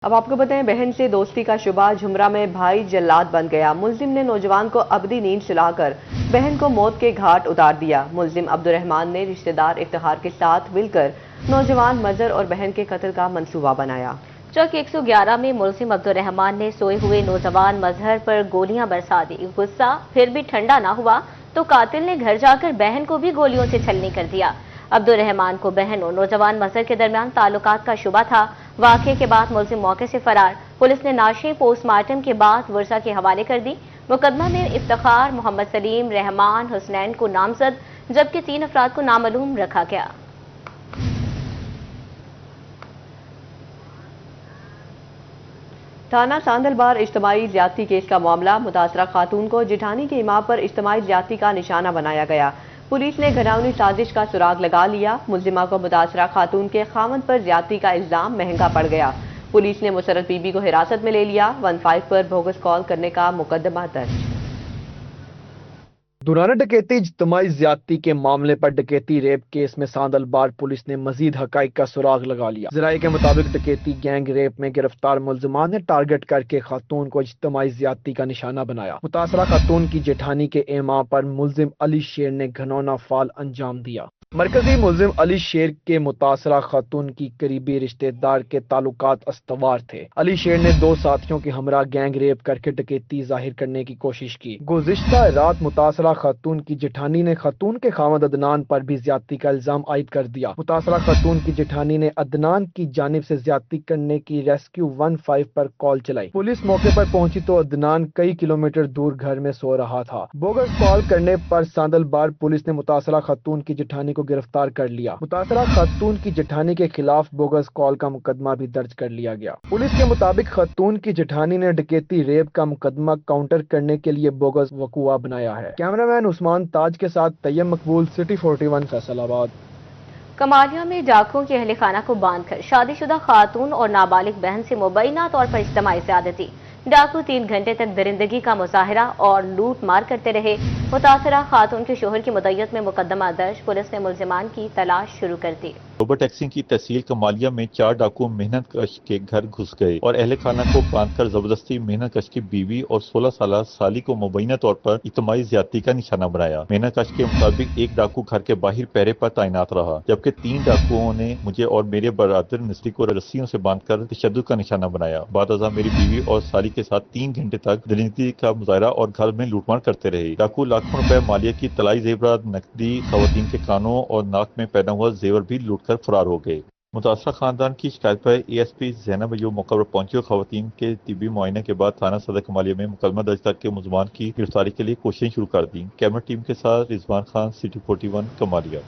اب آپ کو بتائیں، بہن سے دوستی کا شبہ، جھمرا میں بھائی جلاد بن گیا۔ ملزم نے نوجوان کو ابدی نیند سلا کر بہن کو موت کے گھاٹ اتار دیا۔ ملزم عبدالرحمان نے رشتہ دار افتخار کے ساتھ مل کر نوجوان مظہر اور بہن کے قتل کا منصوبہ بنایا۔ چوک 111 میں ملزم عبدالرحمان نے سوئے ہوئے نوجوان مظہر پر گولیاں برسا دی۔ غصہ پھر بھی ٹھنڈا نہ ہوا تو قاتل نے گھر جا کر بہن کو بھی گولیوں سے چھلنی کر دیا۔ عبدالرحمان کو بہن اور نوجوان مظہر کے درمیان تعلقات کا شبہ تھا۔ واقعے کے بعد ملزم موقع سے فرار۔ پولیس نے نعشیں پوسٹ مارٹم کے بعد ورثہ کے حوالے کر دی۔ مقدمہ میں افتخار، محمد سلیم، رحمان، حسنین کو نامزد جبکہ 3 افراد کو نامعلوم رکھا گیا۔ تھانہ ساندل بار اجتماعی زیادتی کیس کا معاملہ، متاثرہ خاتون کو جیٹھانی کی اماں پر اجتماعی زیادتی کا نشانہ بنایا گیا۔ پولیس نے گھرانی سازش کا سراغ لگا لیا۔ ملزمہ کو متاثرہ خاتون کے خاوند پر زیادتی کا الزام مہنگا پڑ گیا۔ پولیس نے مسرت بی بی کو حراست میں لے لیا۔ 15 پر بوگس کال کرنے کا مقدمہ درج۔ دوران ڈکیتی اجتماعی زیادتی کے معاملے پر ڈکیتی ریپ کیس میں ساندل بار پولیس نے مزید حقائق کا سراغ لگا لیا۔ ذرائع کے مطابق ڈکیتی گینگ ریپ میں گرفتار ملزمان نے ٹارگٹ کر کے خاتون کو اجتماعی زیادتی کا نشانہ بنایا۔ متاثرہ خاتون کی جیٹھانی کے ایما پر ملزم علی شیر نے گھناؤنا فعل انجام دیا۔ مرکزی ملزم علی شیر کے متاثرہ خاتون کی قریبی رشتہ دار کے تعلقات استوار تھے۔ علی شیر نے 2 ساتھیوں کے ہمراہ گینگ ریپ کر کے ڈکیتی ظاہر کرنے کی کوشش کی۔ گزشتہ رات متاثرہ خاتون کی جیٹھانی نے خاتون کے خاوند عدنان پر بھی زیادتی کا الزام عائد کر دیا۔ متاثرہ خاتون کی جیٹھانی نے عدنان کی جانب سے زیادتی کرنے کی ریسکیو 15 پر کال چلائی۔ پولیس موقع پر پہنچی تو عدنان کئی کلومیٹر دور گھر میں سو رہا تھا۔ بوگس کال کرنے پر ساندل بار پولیس نے متاثرہ خاتون کی جیٹھانی کو گرفتار کر لیا۔ متاثرہ خاتون کی جیٹھانی کے خلاف بوگس کال کا مقدمہ بھی درج کر لیا گیا۔ پولیس کے مطابق خاتون کی جیٹھانی نے ڈکیتی ریپ کا مقدمہ کاؤنٹر کرنے کے لیے بوگس وقوعہ بنایا ہے۔ کیمرامین عثمان تاج کے ساتھ طیب مقبول، سٹی 41 فیصل آباد۔ کمالیہ میں ڈاکوؤں کے اہل خانہ کو باندھ کر شادی شدہ خاتون اور نابالغ بہن سے مبینہ طور پر اجتماعی زیادتی۔ ڈاکو 3 گھنٹے تک درندگی کا مظاہرہ اور لوٹ مار کرتے رہے۔ متاثرہ خاتون کے شوہر کی مدعیت میں مقدمہ درج۔ پولیس نے ملزمان کی تلاش شروع کر دی۔ روبر ٹیکسنگ کی تحصیل کمالیہ میں 4 ڈاکو محنت کش کے گھر گھس گئے اور اہل خانہ کو باندھ کر زبردستی محنت کش کی بیوی اور 16 سالہ سالی کو مبینہ طور پر اجتماعی زیادتی کا نشانہ بنایا۔ محنت کش کے مطابق 1 ڈاکو گھر کے باہر پہرے پر تعینات رہا جبکہ 3 ڈاکوؤں نے مجھے اور میرے برادر نصری کو رسیوں سے باندھ کر تشدد کا نشانہ بنایا۔ بعد ازاں میری بیوی اور سالی کے ساتھ 3 گھنٹے تک درندگی کا مظاہرہ اور گھر میں لوٹ مار کرتے رہے۔ ڈاکو لاکھوں روپے مالیہ کی طلائی زیورات، نقدی، خواتین کے کانوں اور ناک میں پہنا ہوا زیور بھی لوٹ کر فرار ہو گئے۔ متاثرہ خاندان کی شکایت پر اے ایس پی زینب ایوب موقع پر پہنچی اور خواتین کے طبی معائنہ کے بعد تھانہ صدر کمالیہ میں مقدمہ درج کر کے ملزمان کی گرفتاری کے لیے کوششیں شروع کر دیں۔ کیمرہ ٹیم کے ساتھ رضوان خان، سٹی 41 کمالیہ۔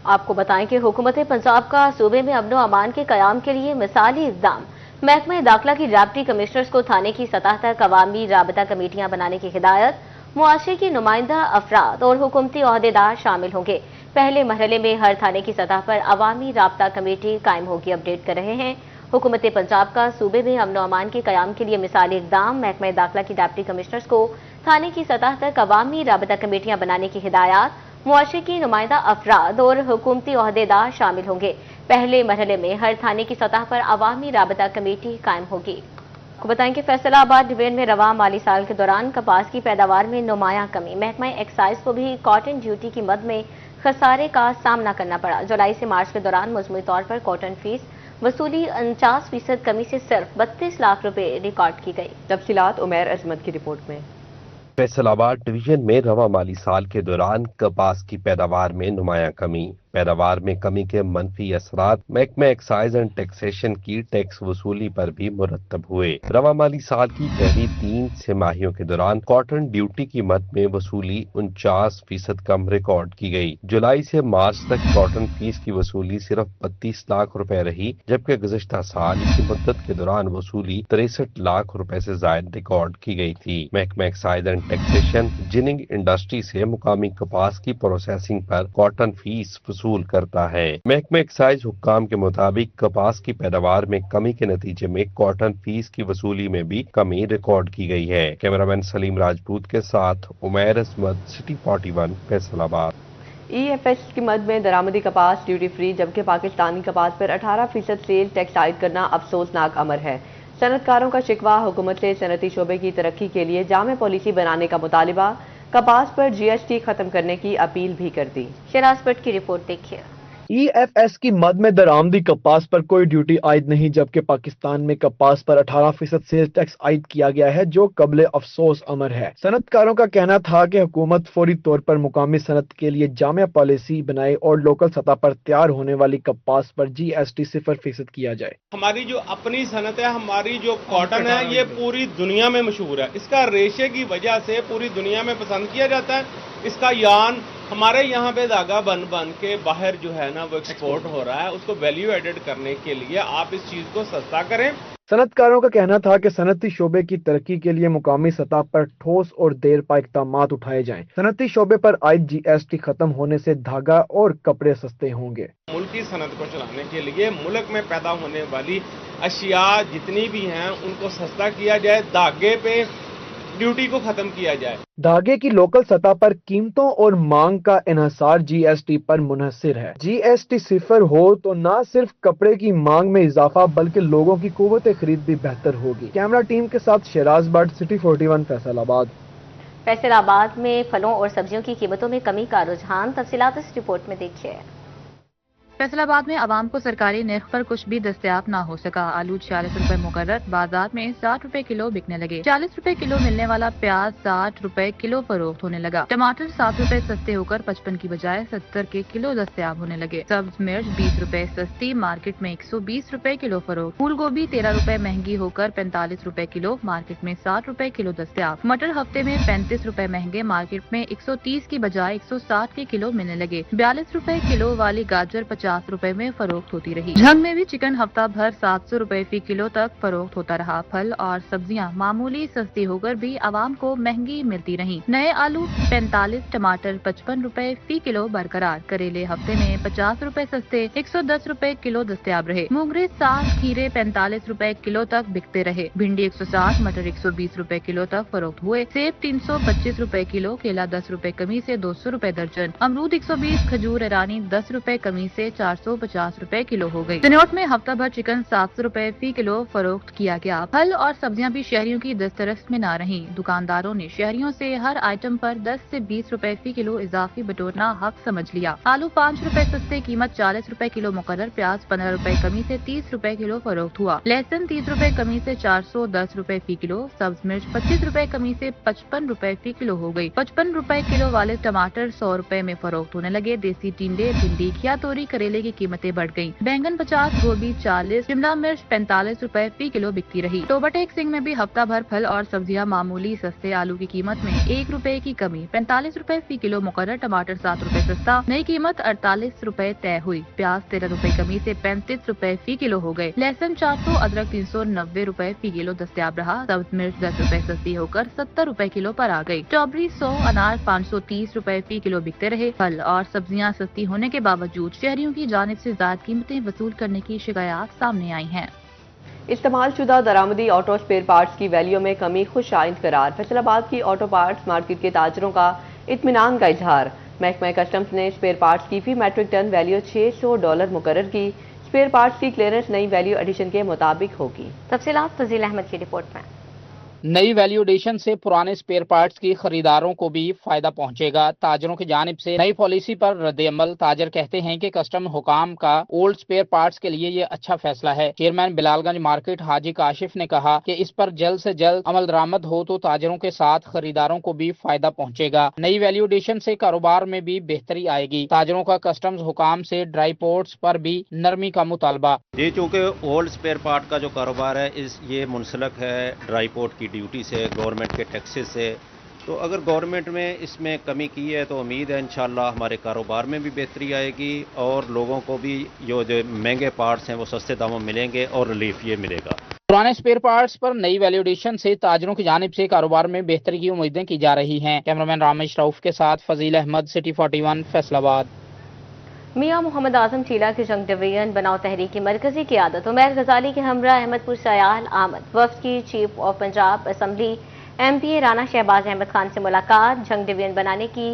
آپ کو بتائیں کہ حکومت پنجاب کا صوبے میں امن و امان کے قیام کے لیے مثالی اقدام۔ محکمہ داخلہ کی ڈپٹی کمشنرز کو تھانے کی سطح تک عوامی رابطہ کمیٹیاں بنانے کی ہدایت۔ معاشرے کی نمائندہ افراد اور حکومتی عہدیدار شامل ہوں گے۔ پہلے مرحلے میں ہر تھانے کی سطح پر عوامی رابطہ کمیٹی قائم ہوگی۔ اپڈیٹ کر رہے ہیں حکومت پنجاب کا صوبے میں امن و امان کے قیام کے لیے مثالی اقدام۔ محکمہ داخلہ کی ڈپٹی کمشنرز کو تھانے کی سطح تک عوامی رابطہ کمیٹیاں بنانے کی ہدایات۔ معاشرے کی نمائندہ افراد اور حکومتی عہدیدار شامل ہوں گے۔ پہلے مرحلے میں ہر تھانے کی سطح پر عوامی رابطہ کمیٹی قائم ہوگی۔ آپ کو بتائیں کہ فیصل آباد ڈویژن میں رواں مالی سال کے دوران کپاس کی پیداوار میں نمایاں کمی۔ محکمہ ایکسائز کو بھی کاٹن ڈیوٹی کی مد میں خسارے کا سامنا کرنا پڑا۔ جولائی سے مارچ کے دوران مجموعی طور پر کاٹن فیس وصولی 49% کمی سے صرف 32 لاکھ روپے ریکارڈ کی گئی۔ تفصیلات عمیر عظمت کی رپورٹ میں۔ فیصل آباد ڈویژن میں رواں مالی سال کے دوران کپاس کی پیداوار میں نمایاں کمی۔ پیداوار میں کمی کے منفی اثرات محکمہ ایکسائز اینڈ ٹیکسیشن کی ٹیکس وصولی پر بھی مرتب ہوئے۔ رواں مالی سال کی پہلی 3 سماہیوں کے دوران کاٹن ڈیوٹی کی مد میں وصولی 49% کم ریکارڈ کی گئی۔ جولائی سے مارچ تک کاٹن فیس کی وصولی صرف 32 لاکھ روپے رہی جبکہ گزشتہ سال اسی مدت کے دوران وصولی 63 لاکھ روپے سے زائد ریکارڈ کی گئی تھی۔ محکمہ excise and taxation ginning industry سے مقامی کپاس کی پروسیسنگ پر کاٹن فیس وصول کرتا ہے۔ محکمہ ایکسائز حکام کے مطابق کپاس کی پیداوار میں کمی کے نتیجے میں کاٹن فیس کی وصولی میں بھی کمی ریکارڈ کی گئی ہے۔ کیمرامین سلیم راجپوت کے ساتھ عمیر عظمت، سٹی 41 فیصل آباد۔ ای ایف ایس کی مد میں درآمدی کپاس ڈیوٹی فری جبکہ پاکستانی کپاس پر 18% سیل ٹیکس عائد کرنا افسوسناک امر ہے۔ صنعت کاروں کا شکوہ، حکومت سے صنعتی شعبے کی ترقی کے لیے جامع پالیسی بنانے کا مطالبہ، کپاس پر جی ایس ٹی ختم کرنے کی اپیل بھی کر دی۔ شراز بٹ کی رپورٹ دیکھیے۔ ای ایف ایس کی مد میں درآمدی کپاس پر کوئی ڈیوٹی عائد نہیں، جبکہ پاکستان میں کپاس پر 18% سیل ٹیکس عائد کیا گیا ہے، جو قابل افسوس امر ہے۔ صنعت کاروں کا کہنا تھا کہ حکومت فوری طور پر مقامی صنعت کے لیے جامع پالیسی بنائے اور لوکل سطح پر تیار ہونے والی کپاس پر جی ایس ٹی 0% کیا جائے۔ ہماری جو اپنی صنعت ہے، ہماری جو کاٹن ہے، یہ پوری دنیا میں مشہور ہے۔ اس کا ریشے کی وجہ سے پوری دنیا میں پسند کیا جاتا ہے۔ اس کا یارن ہمارے یہاں پہ دھاگا بن کے باہر جو ہے نا وہ ایکسپورٹ ہو رہا ہے۔ اس کو ویلیو ایڈڈ کرنے کے لیے آپ اس چیز کو سستا کریں۔ صنعت کاروں کا کہنا تھا کہ صنعتی شعبے کی ترقی کے لیے مقامی سطح پر ٹھوس اور دیر پا اقدامات اٹھائے جائیں۔ صنعتی شعبے پر عائد جی ایس ٹی ختم ہونے سے دھاگا اور کپڑے سستے ہوں گے۔ ملکی صنعت کو چلانے کے لیے ملک میں پیدا ہونے والی اشیاء جتنی بھی ہیں ان کو سستا کیا جائے، دھاگے پہ ڈیوٹی کو ختم کیا جائے۔ دھاگے کی لوکل سطح پر قیمتوں اور مانگ کا انحصار جی ایس ٹی پر منحصر ہے۔ جی ایس ٹی 0 ہو تو نہ صرف کپڑے کی مانگ میں اضافہ بلکہ لوگوں کی قوت خرید بھی بہتر ہوگی۔ کیمرہ ٹیم کے ساتھ شراز بٹ، سٹی 41، فیصل آباد۔ فیصل آباد میں پھلوں اور سبزیوں کی قیمتوں میں کمی کا رجحان، تفصیلات اس رپورٹ میں دیکھیے۔ فیصل آباد میں عوام کو سرکاری نرخ پر کچھ بھی دستیاب نہ ہو سکا۔ آلو 46 روپے مقرر، بازار میں 60 روپے کلو بکنے لگے۔ 40 روپے کلو ملنے والا پیاز 60 روپے کلو فروخت ہونے لگا۔ ٹماٹر 7 روپے سستے ہو کر 55 کی بجائے 70 کے کلو دستیاب ہونے لگے۔ سبز مرچ 20 روپے سستی، مارکیٹ میں 120 روپے کلو فروخت۔ پھول گوبھی 13 روپے مہنگی ہو کر 45 روپے کلو، مارکیٹ میں 60 روپے کلو دستیاب۔ مٹر ہفتے میں 35 روپے مہنگے، مارکیٹ میں 130 کی بجائے 160 کے کلو ملنے لگے۔ 42 روپے کلو والی گاجر 50 روپے میں فروخت ہوتی رہی۔ جھنگ میں بھی چکن ہفتہ بھر 700 روپے فی کلو تک فروخت ہوتا رہا۔ پھل اور سبزیاں معمولی سستی ہو کر بھی عوام کو مہنگی ملتی رہیں۔ نئے آلو 45، ٹماٹر 55 روپے فی کلو برقرار۔ کریلے ہفتے میں 50 روپے سستے، 110 روپے کلو دستیاب رہے۔ مونگرے 60، کھیرے 45 روپے کلو تک بکتے رہے۔ بھنڈی 160، مٹر 120 روپے کلو تک فروخت ہوئے۔ سیب 325 روپے کلو، کیلا 10 روپے کمی سے 200 روپے درجن۔ امرود 120، کھجور ایرانی 10 روپے کمی سے 450 روپے کلو ہو گئی۔ سنوٹ میں ہفتہ بھر چکن 700 روپے فی کلو فروخت کیا گیا۔ پھل اور سبزیاں بھی شہریوں کی دسترس میں نہ رہیں۔ دکانداروں نے شہریوں سے ہر آئٹم پر 10 سے 20 روپے فی کلو اضافی بٹورنا حق سمجھ لیا۔ آلو 5 روپے سستے، قیمت 40 روپے کلو مقرر۔ پیاز 15 روپے کمی سے 30 روپے کلو فروخت ہوا۔ لہسن 30 روپے کمی سے 410 روپے فی کلو۔ سبز مرچ 25 روپے کمی سے 55 روپے فی کلو ہو گئی۔ 55 روپے کلو والے ٹماٹر 100 روپے میں فروخت ہونے لگے۔ دیسی ٹینڈے، بھنڈی، کھیا توری، کریلے کی قیمتیں بڑھ گئیں۔ بینگن 50، گوبھی 40، شملہ مرچ 45 روپے فی کلو بکتی رہی۔ ٹوبا ٹیک سنگھ میں بھی ہفتہ بھر پھل اور سبزیاں معمولی سستے، آلو کی قیمت میں 1 روپے کی کمی، 45 روپے فی کلو مقرر۔ ٹماٹر 7 روپے سستا، نئی قیمت 48 روپے طے ہوئی۔ پیاز 13 روپے کمی سے 35 روپے فی کلو ہو گئے۔ لہسن 400، ادرک 390 روپے فی کلو دستیاب رہا۔ سبز مرچ 10 روپے سستی ہو کر 70 روپے کلو پر آ گئی۔ اسٹرابری 100، انار 530 روپے فی کلو بکتے رہے۔ پھل اور سبزیاں سستی ہونے کے باوجود شہریوں کی جانب سے زائد قیمتیں وصول کرنے کی شکایات سامنے آئی ہیں۔ استعمال شدہ درآمدی آٹو اسپیئر پارٹس کی ویلیو میں کمی خوش آئند قرار، فیصل آباد کی آٹو پارٹس مارکیٹ کے تاجروں کا اطمینان کا اظہار۔ محکمہ کسٹمز نے اسپیئر پارٹس کی فی میٹرک ٹن ویلیو $600 مقرر کی۔ اسپیئر پارٹس کی کلیئرنس نئی ویلیو ایڈیشن کے مطابق ہوگی۔ تفصیلات فضیل احمد کی رپورٹ میں۔ نئی ویلیو ایڈیشن سے پرانے اسپیئر پارٹس کی خریداروں کو بھی فائدہ پہنچے گا۔ تاجروں کی جانب سے نئی پالیسی پر رد عمل، تاجر کہتے ہیں کہ کسٹم حکام کا اولڈ اسپیئر پارٹس کے لیے یہ اچھا فیصلہ ہے۔ چیئرمین بلال گنج مارکیٹ حاجی کاشف نے کہا کہ اس پر جلد سے جلد عمل درآمد ہو تو تاجروں کے ساتھ خریداروں کو بھی فائدہ پہنچے گا۔ نئی ویلیو ایڈیشن سے کاروبار میں بھی بہتری آئے گی۔ تاجروں کا کسٹمز حکام سے ڈرائی پورٹس پر بھی نرمی کا مطالبہ۔ یہ چونکہ اولڈ اسپیئر پارٹ کا جو کاروبار ہے یہ منسلک ہے ڈرائی پورٹ کی ڈیوٹی سے، گورنمنٹ کے ٹیکسز سے، تو اگر گورنمنٹ میں اس میں کمی کی ہے تو امید ہے انشاءاللہ ہمارے کاروبار میں بھی بہتری آئے گی اور لوگوں کو بھی جو مہنگے پارٹس ہیں وہ سستے داموں میں ملیں گے اور ریلیف یہ ملے گا۔ پرانے اسپیئر پارٹس پر نئی ویلیو ایڈیشن سے تاجروں کی جانب سے کاروبار میں بہتری کی امیدیں کی جا رہی ہیں۔ کیمرامین رامش رؤف کے ساتھ فضیل احمد، سٹی 41، فیصل آباد۔ میاں محمد اعظم چیلا کی جنگ ڈویژن بناؤ تحریک کی مرکزی قیادت عمیر غزالی کے ہمراہ احمد پور سیال آمد۔ وفد کی chief of Punjab assembly M P A Rana Shahbaz Ahmad Khan سے ملاقات، جنگ ڈویژن بنانے کی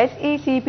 SECP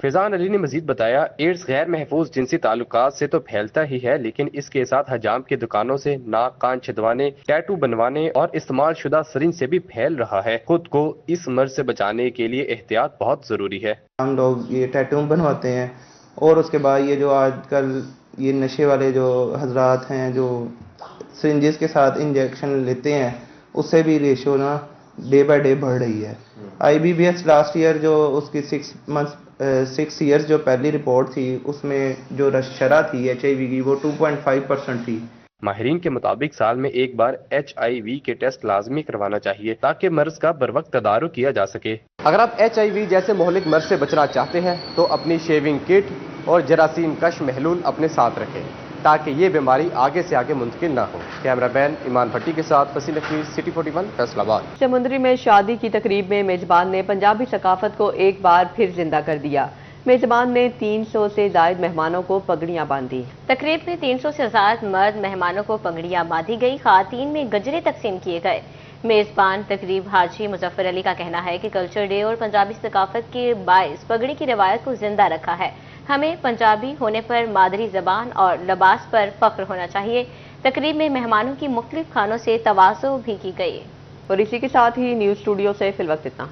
فیضان علی نے مزید بتایا، ایڈز غیر محفوظ جنسی تعلقات سے تو پھیلتا ہی ہے، لیکن اس کے ساتھ حجام کی دکانوں سے ناک کان چھدوانے، ٹیٹو بنوانے اور استعمال شدہ سرنج سے بھی پھیل رہا ہے۔ خود کو اس مرض سے بچانے کے لیے احتیاط بہت ضروری ہے۔ ہم لوگ یہ ٹیٹو بنواتے ہیں اور اس کے بعد یہ جو آج کل یہ نشے والے جو حضرات ہیں جو سرنجز کے ساتھ انجیکشن لیتے ہیں، اس سے بھی ریشو نا ڈے بائی ڈے بڑھ رہی ہے۔ IBBS لاسٹ ایئر جو اس کی 6 ایئرز جو پہلی رپورٹ تھی، اس میں جو شرح تھی HIV کی وہ 2.5% تھی۔ ماہرین کے مطابق سال میں ایک بار HIV کے ٹیسٹ لازمی کروانا چاہیے تاکہ مرض کا بروقت تدارک کیا جا سکے۔ اگر آپ HIV جیسے مہلک مرض سے بچنا چاہتے ہیں تو اپنی شیونگ کٹ اور جراثیم کش محلول اپنے ساتھ رکھیں تاکہ یہ بیماری آگے سے آگے منتقل نہ ہو۔ کیمرہ مین ایمان بھٹی کے ساتھ وسیم نقوی، City 41 فیصل آباد۔ سمندری میں شادی کی تقریب میں میزبان نے پنجابی ثقافت کو ایک بار پھر زندہ کر دیا۔ میزبان نے 300 سے زائد مہمانوں کو پگڑیاں باندھی۔ تقریب میں 300 سے زائد مرد مہمانوں کو پگڑیاں باندھی گئی، خواتین میں گجرے تقسیم کیے گئے۔ میزبان تقریب حاجی مظفر علی کا کہنا ہے کہ کلچر ڈے اور پنجابی ثقافت کے باعث پگڑی کی روایت کو زندہ رکھا ہے۔ ہمیں پنجابی ہونے پر مادری زبان اور لباس پر فخر ہونا چاہیے۔ تقریب میں مہمانوں کی مختلف کھانوں سے تواضع بھی کی گئی۔ اور اسی کے ساتھ ہی نیوز اسٹوڈیو سے فی الوقت اتنا۔